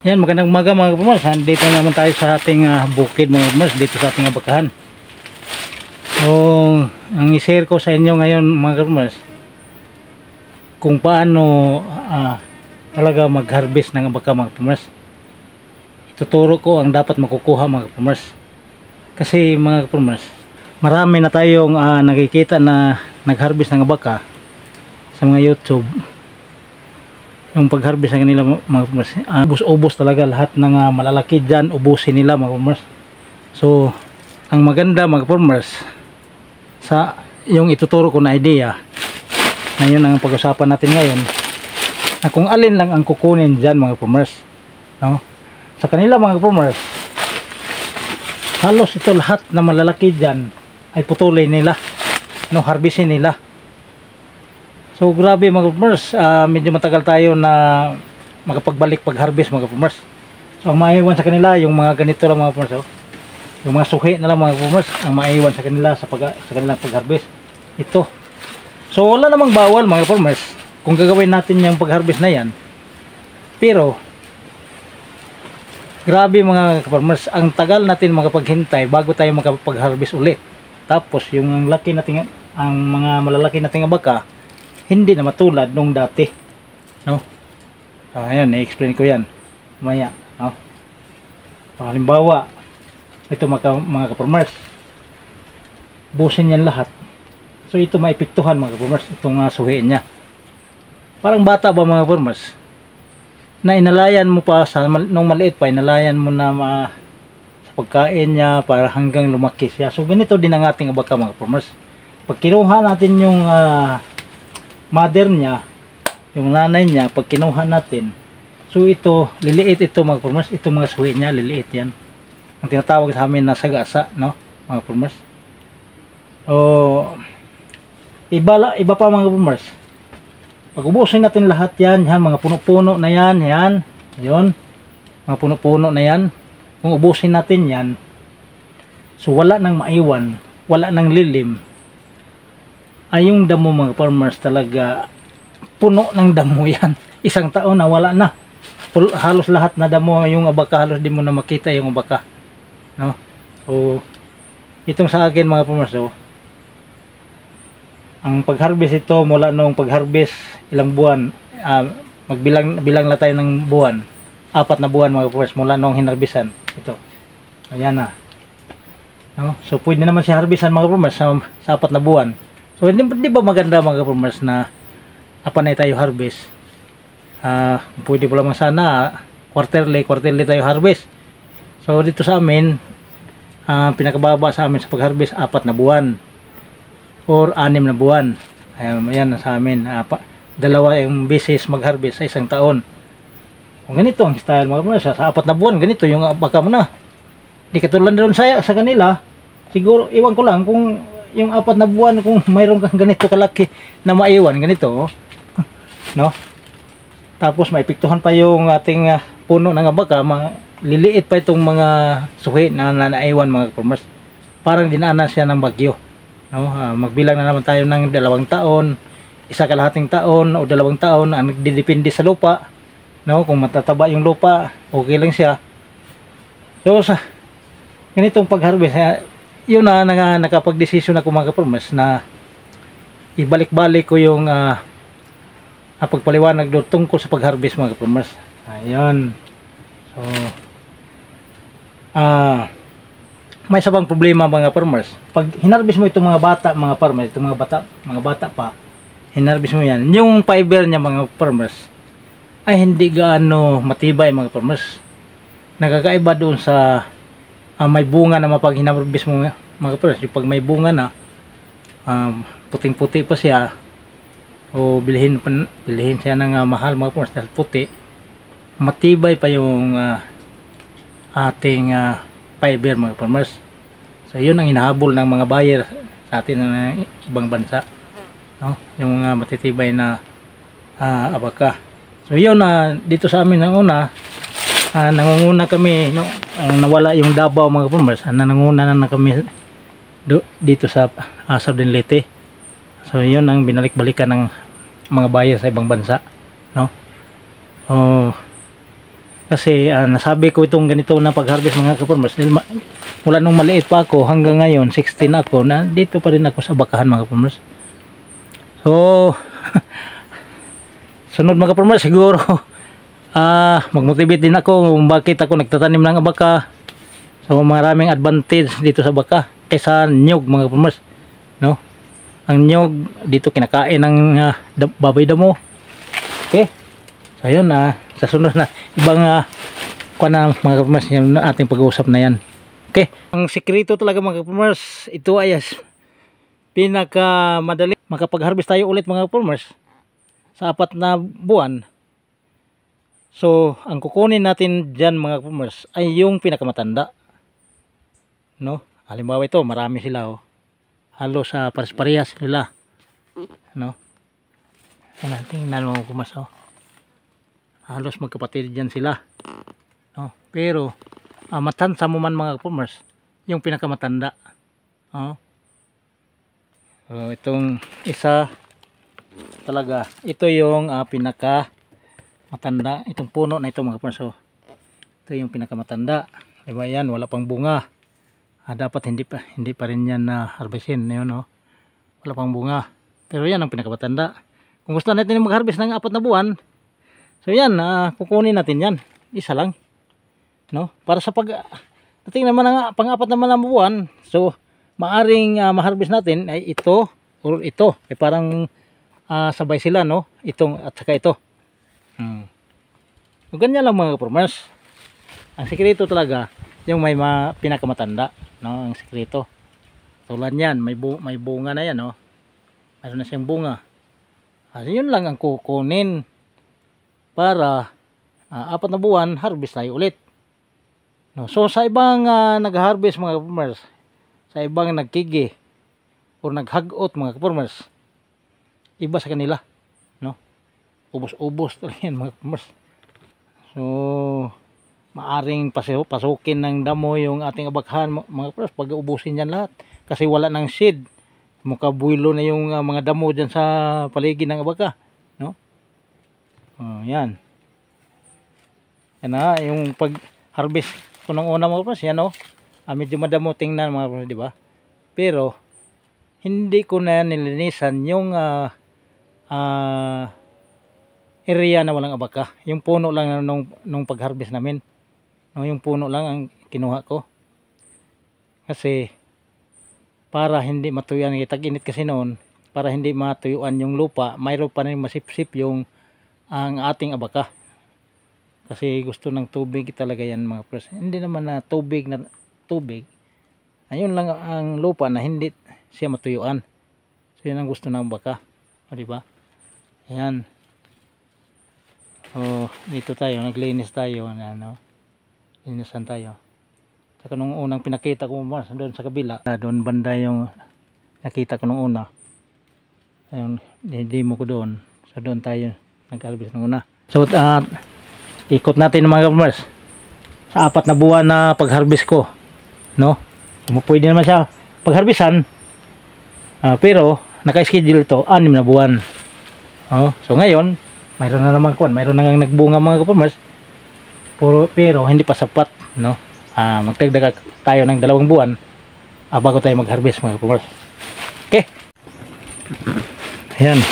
Yan, magandang umaga mga kapamars. Dito naman tayo sa ating bukid mga kapamars, dito sa ating abakahan. So, ang i-share ko sa inyo ngayon mga kapamars, kung paano talaga mag-harvest ng abaka mga kapamars. Ituturo ko ang dapat makukuha mga kapamars. Kasi mga kapamars, marami na tayong nakikita na nag-harvest ng abaka sa mga YouTube. Yung pag-harvest ng kanila mga kapamars, ubos talaga lahat ng malalaki dyan, ubusin nila mga kapamars. So, ang maganda mga kapamars, sa yung ituturo ko na idea, na yun ang pag-usapan natin ngayon, na kung alin lang ang kukunin dyan mga kapamars, no? Sa kanila mga kapamars, halos ito lahat na malalaki dyan ay putulin nila, no, harvestin nila. So grabe mga kapamars, medyo matagal tayo na makapagbalik pag-harvest mga kapamars. So ang maiwan sa kanila yung mga ganito lang mga kapamars, oh. Yung mga suhi na lang mga kapamars ang maiwan sa kanila sa kanilang pag-harvest. Ito. So wala namang bawal mga kapamars kung gagawin natin yung pag-harvest na yan. Pero grabe mga kapamars, ang tagal natin makapaghintay bago tayo makapag-harvest ulit. Tapos yung laki natin, ang mga malalaki nating abaka, hindi na matulad nung dati, no? Ayan, i-explain ko yan maya, no? Halimbawa, ito mga kapamars, busin yan lahat. So ito maipiktuhan mga kapamars, itong suhiin niya. Parang bata ba mga kapamars, na inalayan mo pa nung maliit pa, inalayan mo na sa pagkain niya para hanggang lumaki siya. So ganito din ang ating abaka mga kapamars. Pag kinuha natin yung mother niya, yung nanay niya, pag kinuha natin, so ito, liliit ito mga kapamars, ito mga suhi niya, liliit yan. Ang tinatawag sa amin na sagasa, no, mga kapamars. O iba pa mga kapamars, pag ubusin natin lahat yan, mga puno-puno na yan, yun, mga puno-puno na yan, kung ubusin natin yan, so wala nang maiwan, wala nang lilim, ay yung damo mga farmers talaga puno ng damo yan. Isang taon na wala na, halos lahat na damo yung abaka, halos di mo na makita yung abaka, no? So itong sa akin mga farmers, oh, ang pag-harvest ito mula nung pag-harvest ilang buwan, magbilang na tayo ng buwan, 4 na buwan mga farmers mula nung hinarbisan ito. Ayan na, no? So pwede naman siya harbisan mga farmers sa 4 na buwan. So di ba maganda mga farmers na apanay tayo harvest? Pwede po lamang sana quarterly tayo harvest. So dito sa amin, pinakababa sa amin sa pag-harvest 4 na buwan or 6 na buwan. Ayan sa amin, 2 yung beses mag-harvest sa isang taon. Kung ganito ang style mga farmers, sa 4 na buwan ganito yung baka mo na. Di katulad doon sa kanila, siguro iwan ko lang kung yung 4 na buwan, kung mayroon kang ganito kalaki na maiwan, ganito, oh. No? Tapos maipiktuhan pa yung ating puno ng abaka, liliit pa itong mga suhi na naiwan mga farmers. Parang dinaanan siya ng bagyo, no? Magbilang na naman tayo ng 2 taon, 1.5 taon o 2 taon, ang nagdidepende sa lupa, no? Kung matataba yung lupa, okay lang siya. So sa ganitong pag-harvest, yun na nakapag-desisyon ako mga farmers na ibalik-balik ko yung pagpaliwanag doon tungkol sa pag-harvest mga farmers. Ayun. So may sabang problema mga farmers. Pag hinarvest mo itong mga bata mga farmers, itong mga bata pa, hinarvest mo yan, yung fiber niya mga farmers ay hindi gaano matibay mga farmers. Nagkakaiba doon sa may bunga na mapag hinarvest mo mga farmers. Yung pag may bunga na, puting-puti pa siya, o bilhin siya ng mahal mga farmers dahil puti, matibay pa yung ating fiber mga farmers. So yun ang hinahabol ng mga buyer sa atin ng ibang bansa, no? Yung matitibay na abaka. So yun, dito sa amin ng una, nangunguna kami, no? Nawala yung Davao mga farmers, nangunguna na kami dito sa Southern Leyte. So yun ang binalik-balikan ng mga buyer sa ibang bansa, no? Kasi nasabi ko itong ganito na pag-harvest mga ka-farmers. Mula nung maliit pa ako hanggang ngayon 16 ako na dito pa rin ako sa bakahan mga ka-farmers. So sunod mga ka-farmers siguro mag-motivate din ako kung bakit ako nagtatanim ng abaka. So maraming advantage dito sa baka kaysa nyug mga ka-farmers, no? Ang nyug dito kinakain ng baboy damo. Okay, so yun sa sunod na ibang kuha na mga ka-farmers yung ating pag-uusap na yan. Okay, ang sikreto talaga mga ka-farmers, ito ay pinakamadali makapag-harvest tayo ulit mga ka-farmers sa 4 na buwan. So ang kukunin natin dyan mga ka-farmers ay yung pinakamatanda, no? Halimbawa ito, marami sila halos pares-parehas sila, no? Tingnan mo kumas, halos magkapatid dyan sila, no? Pero matansa mo man mga ka-farmers yung pinakamatanda, no? So itong isa talaga, ito yung pinakamatanda, itong puno na ito mga ka-farmers. Ito yung pinakamatanda, diba yan, wala pang bunga. Dapat hindi pa rin yan harvestin, yun, no? Wala pang bunga, pero yan ang pinakamatanda. Kung gusto natin mag-harvest ng 4 na buwan, so yan, kukunin natin yan, isa lang, no? Para sa dating naman ang pang-4 naman na buwan, so maaring ma-harvest natin ay ito or ito, ay parang sabay sila, no? Itong at saka ito. So ganyan lang mga ka-farmers. Ang sikreto talaga yung may pinakamatanda, no? Ang sikreto tulad yan, may bunga na yan, no? Mayroon na siyang bunga. Yun lang ang kukunin para 4 na buwan harvest tayo ulit, no? So sa ibang nag-harvest mga ka-farmers, sa ibang nagkigi o naghagot mga ka-farmers, iba sa kanila, no? Ubos-ubos talaga yan mga ka-farmers. So maaring pasukin ng damo yung ating abakhan mga ka-farmers pag ubusin yan lahat kasi wala ng seed. Mukabuilo na yung mga damo dyan sa paligid ng abaka, no? Yan. Yan na yung pag-harvest ko nung una mga ka-farmers, yan, no? Medyo madamo tingnan mga ka-farmers, di ba? Pero hindi ko na nilinisan yung area na walang abaka. Yung puno lang nung pag-harvest namin, no? Yung puno lang ang kinuha ko. Kasi para hindi matuyuan, tag-init kasi noon, para hindi matuyuan yung lupa, mayroon pa rin masipsip ang ating abaka. Kasi gusto ng tubig talaga yan mga pres. Hindi naman na tubig. Ayun lang ang lupa na hindi siya matuyuan. So yun ang gusto ng abaka. O diba? Ayan. O dito tayo, naglinis tayo. Linisan tayo. Saka nung unang pinakita ko mas doon sa kabila, doon banda yung nakita ko nung una. Ayun, demo ko doon. So doon tayo nag-harvest nung una. So ikot natin mga ka-farmers sa 4 na buwan na pag-harvest ko, no? Pwede naman siya pag-harvestan, pero naka-schedule ito 6 na buwan. So ngayon mayroon na naman mayroon na nagbunga mga ka-farmers, pero hindi pa sapat, no? Magdagdag tayo ng 2 buwan bago tayo mag-harvest mga ka-farmers. Okay, ayan.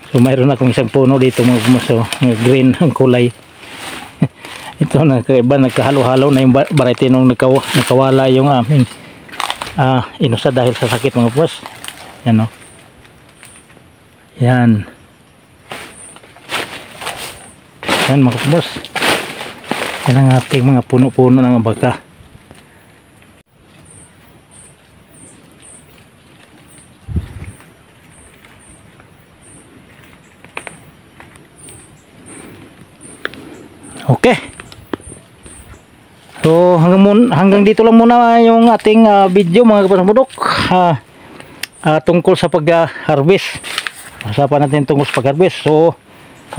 So mayroon akong isang puno dito mga ka-farmers, green ang kulay. Ito nagkahalo-halo na yung variety nung nakawala yung aming inusa dahil sa sakit mga ka-farmers. Yan, no? Yan. Yan mga ka-farmers. Yan ang ating mga puno-puno ng abaka. Okay. So hanggang dito lang muna yung ating video mga kapatid, tungkol sa pag-harvest. Usapan natin tungkol sa pag-harvest. So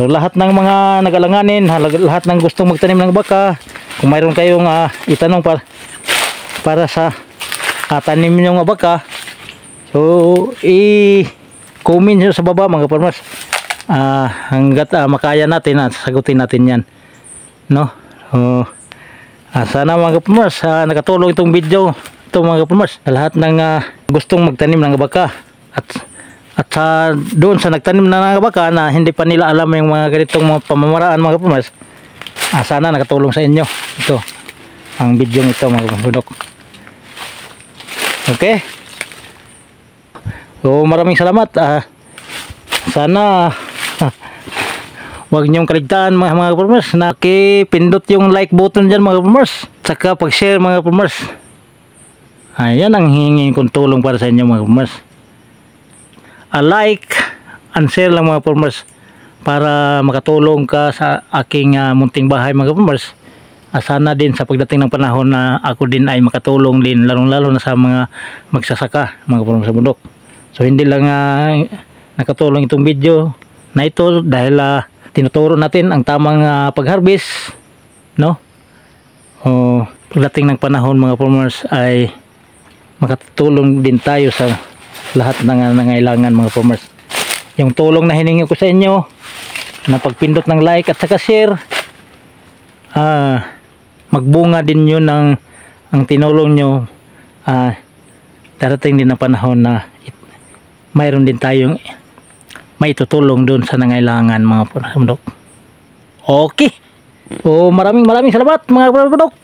lahat ng mga nag-alanganin, lahat ng gustong magtanim ng baka, kung mayroon kayong itanong para sa tanim ng baka, so i-comment nyo sa baba mga farmers. Hanggat makaya natin, sagutin natin yan. no? So, sana mga kapamers, nakatulong itong video ito mga kapamers sa lahat ng gustong magtanim ng baka at doon sa nagtanim na ng baka na hindi pa nila alam yung mga ganitong mga pamamaraan mga kapamers, sana nakatulong sa inyo ito ang video ito mga kapamers. Okay, so maraming salamat. Sana huwag niyong kaligtaan mga kapamers na pindot yung like button dyan mga kapamers, saka pag share mga kapamers. Ayan ang hingin kong tulong para sa inyo mga kapamers. Like and share lang mga kapamers para makatulong ka sa aking munting bahay mga kapamers. Sana din sa pagdating ng panahon na ako din ay makatulong din, lalong-lalo na sa mga magsasaka mga kapamers sa bundok. So hindi lang nakatulong itong video na ito dahil tinuturo natin ang tamang pag-harvest, no? Pagdating ng panahon mga farmers ay makatulong din tayo sa lahat ng nangailangan mga farmers. Yung tulong na hiningi ko sa inyo na pagpindot ng like at saka share, magbunga din yun ng ang tinulong nyo. Darating din ang panahon na mayroon din tayong maitutulong doon sa nangailangan mga bundok. Okay. So maraming salamat mga bundok.